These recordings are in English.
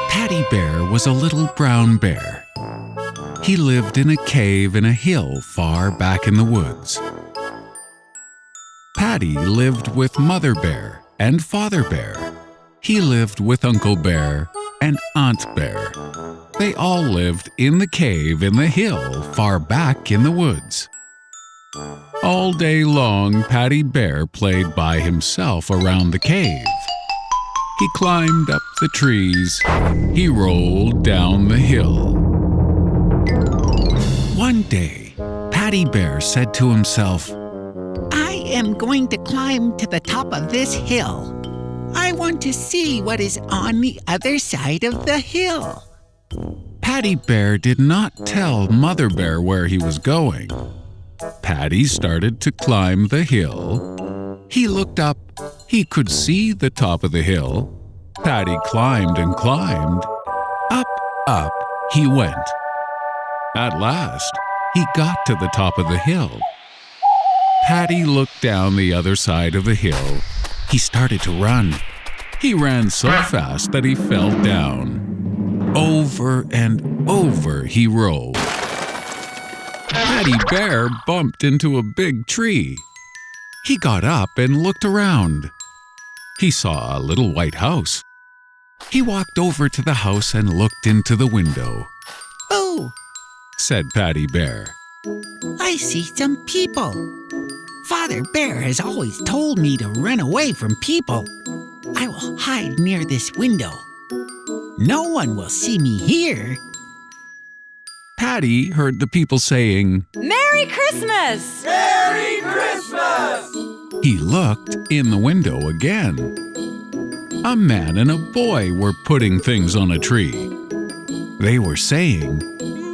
Paddy Bear was a little brown bear. He lived in a cave in a hill far back in the woods. Paddy lived with Mother Bear and Father Bear. He lived with Uncle Bear and Aunt Bear. They all lived in the cave in the hill far back in the woods. All day long, Paddy Bear played by himself around the cave. He climbed up the trees. He rolled down the hill. One day, Paddy Bear said to himself, I am going to climb to the top of this hill. I want to see what is on the other side of the hill. Paddy Bear did not tell Mother Bear where he was going. Paddy started to climb the hill. He looked up. He could see the top of the hill. Paddy climbed and climbed. Up he went. At last, he got to the top of the hill. Paddy looked down the other side of the hill. He started to run. He ran so fast that he fell down. Over and over he rolled. Paddy Bear bumped into a big tree. He got up and looked around. He saw a little white house. He walked over to the house and looked into the window. Oh, said Paddy Bear. I see some people. Father Bear has always told me to run away from people. I will hide near this window. No one will see me here. Paddy heard the people saying, Merry Christmas! Merry Christmas! He looked in the window again. A man and a boy were putting things on a tree. They were saying,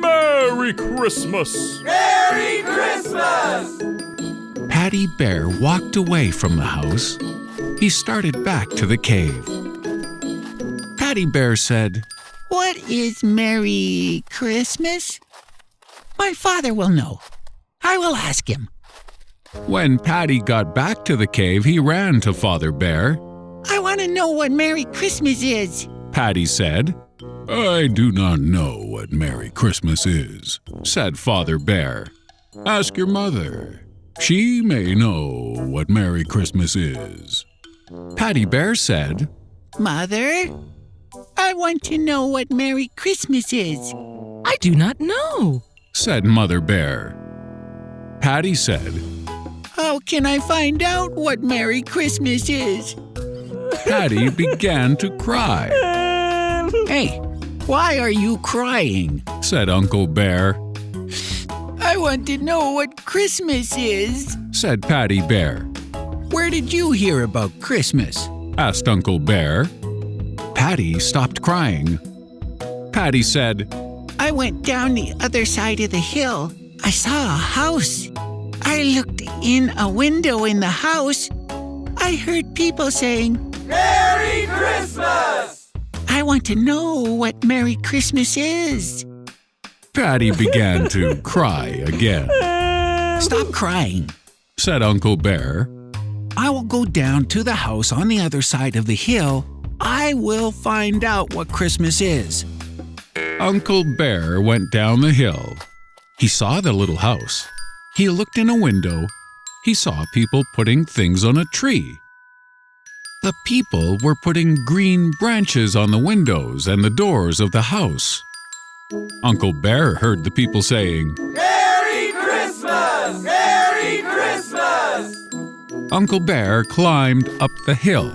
Merry Christmas! Merry Christmas! Paddy Bear walked away from the house. He started back to the cave. Paddy Bear said, What is Merry Christmas? My father will know. I will ask him. When Paddy got back to the cave, he ran to Father Bear. I want to know what Merry Christmas is. Paddy said, I do not know what Merry Christmas is, said Father Bear. Ask your mother. She may know what Merry Christmas is. Paddy Bear said, Mother, I want to know what Merry Christmas is. I do not know, said Mother Bear. Paddy said, How can I find out what Merry Christmas is? Paddy began to cry. Hey, why are you crying? Said Uncle Bear. I want to know what Christmas is, said Paddy Bear. Where did you hear about Christmas? Asked Uncle Bear. Paddy stopped crying. Paddy said, I went down the other side of the hill. I saw a house. I looked in a window in the house. I heard people saying, Merry Christmas! I want to know what Merry Christmas is. Paddy began to cry again. Stop crying, said Uncle Bear. I will go down to the house on the other side of the hill. I will find out what Christmas is. Uncle Bear went down the hill. He saw the little house. He looked in a window. He saw people putting things on a tree. The people were putting green branches on the windows and the doors of the house. Uncle Bear heard the people saying, Merry Christmas! Merry Christmas! Uncle Bear climbed up the hill.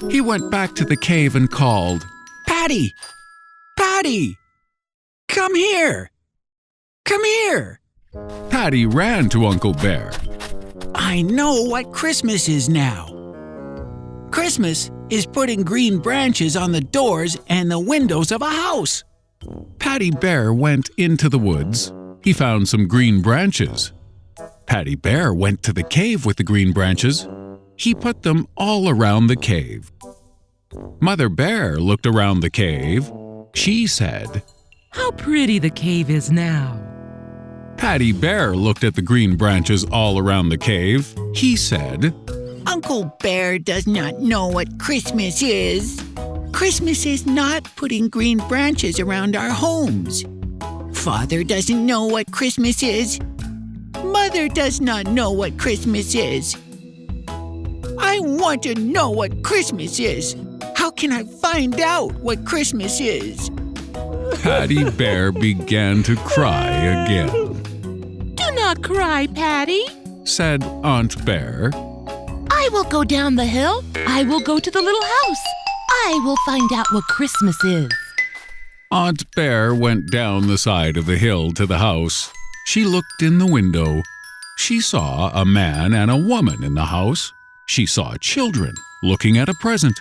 He went back to the cave and called, Paddy! Paddy! Come here! Come here! Paddy ran to Uncle Bear. I know what Christmas is now. Christmas is putting green branches on the doors and the windows of a house. Paddy Bear went into the woods. He found some green branches. Paddy Bear went to the cave with the green branches. He put them all around the cave. Mother Bear looked around the cave. She said, How pretty the cave is now. Paddy Bear looked at the green branches all around the cave. He said, Uncle Bear does not know what Christmas is. Christmas is not putting green branches around our homes. Father doesn't know what Christmas is. Mother does not know what Christmas is. I want to know what Christmas is. How can I find out what Christmas is? Paddy Bear began to cry again. Do not cry, Paddy. Said Aunt Bear. I will go down the hill. I will go to the little house. I will find out what Christmas is. Aunt Bear went down the side of the hill to the house. She looked in the window. She saw a man and a woman in the house. She saw children looking at a present.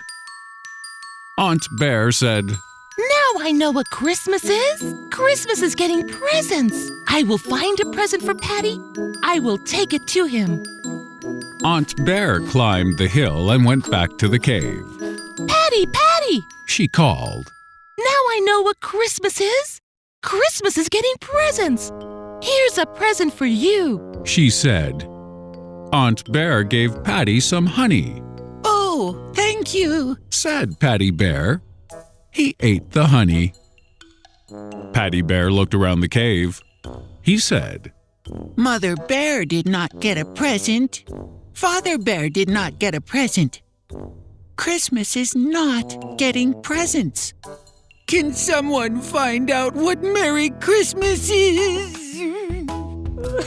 Aunt Bear said, Now I know what Christmas is. Christmas is getting presents. I will find a present for Paddy. I will take it to him. Aunt Bear climbed the hill and went back to the cave. Paddy, Paddy! She called. Now I know what Christmas is. Christmas is getting presents. Here's a present for you. She said. Aunt Bear gave Paddy some honey. Oh, thank you, Said Paddy Bear. He ate the honey. Paddy Bear looked around the cave. He said, Mother Bear did not get a present. Father Bear did not get a present. Christmas is not getting presents. Can someone find out what Merry Christmas is?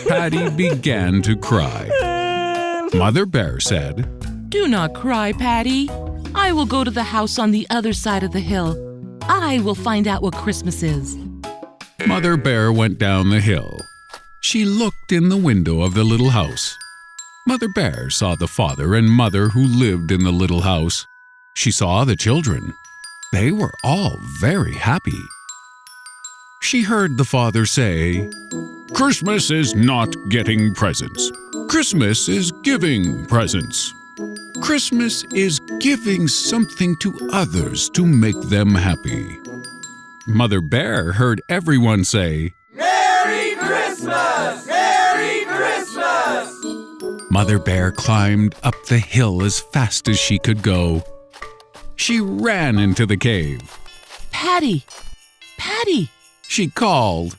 Paddy began to cry. Mother Bear said, Do not cry, Paddy. I will go to the house on the other side of the hill. I will find out what Christmas is. Mother Bear went down the hill. She looked in the window of the little house. Mother Bear saw the father and mother who lived in the little house. She saw the children. They were all very happy. She heard the father say, Christmas is not getting presents. Christmas is giving presents. Christmas is giving something to others to make them happy. Mother Bear heard everyone say, Merry Christmas! Merry Christmas! Mother Bear climbed up the hill as fast as she could go. She ran into the cave. Paddy! Paddy! She called.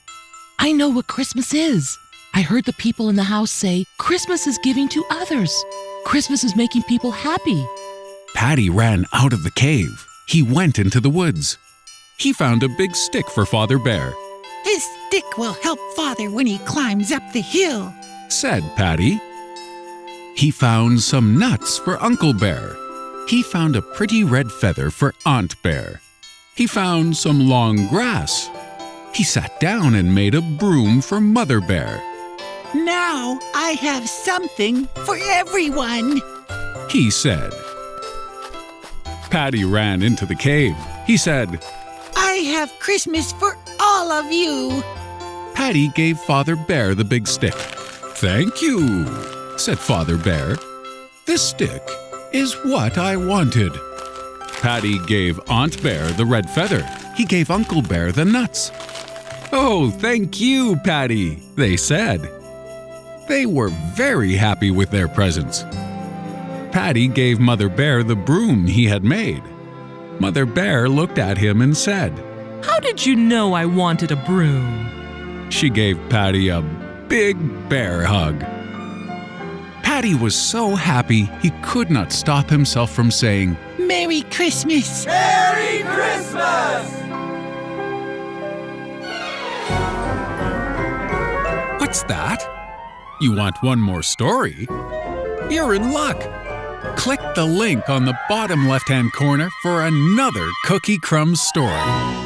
I know what Christmas is. I heard the people in the house say, Christmas is giving to others. Christmas is making people happy. Paddy ran out of the cave. He went into the woods. He found a big stick for Father Bear. This stick will help Father when he climbs up the hill, Said Paddy. He found some nuts for Uncle Bear. He found a pretty red feather for Aunt Bear. He found some long grass. He sat down and made a broom for Mother Bear. Now I have something for everyone. He said. Paddy ran into the cave. He said, I have Christmas for all of you. Paddy gave Father Bear the big stick. Thank you, said Father Bear. This stick is what I wanted. Paddy gave Aunt Bear the red feather. He gave Uncle Bear the nuts. Oh, thank you, Paddy, they said. They were very happy with their presents. Paddy gave Mother Bear the broom he had made. Mother Bear looked at him and said, How did you know I wanted a broom? She gave Paddy a big bear hug. Paddy was so happy he could not stop himself from saying, Merry Christmas. Merry Christmas! What's that? You want one more story? You're in luck. Click the link on the bottom left-hand corner for another Cookie Crumbs story.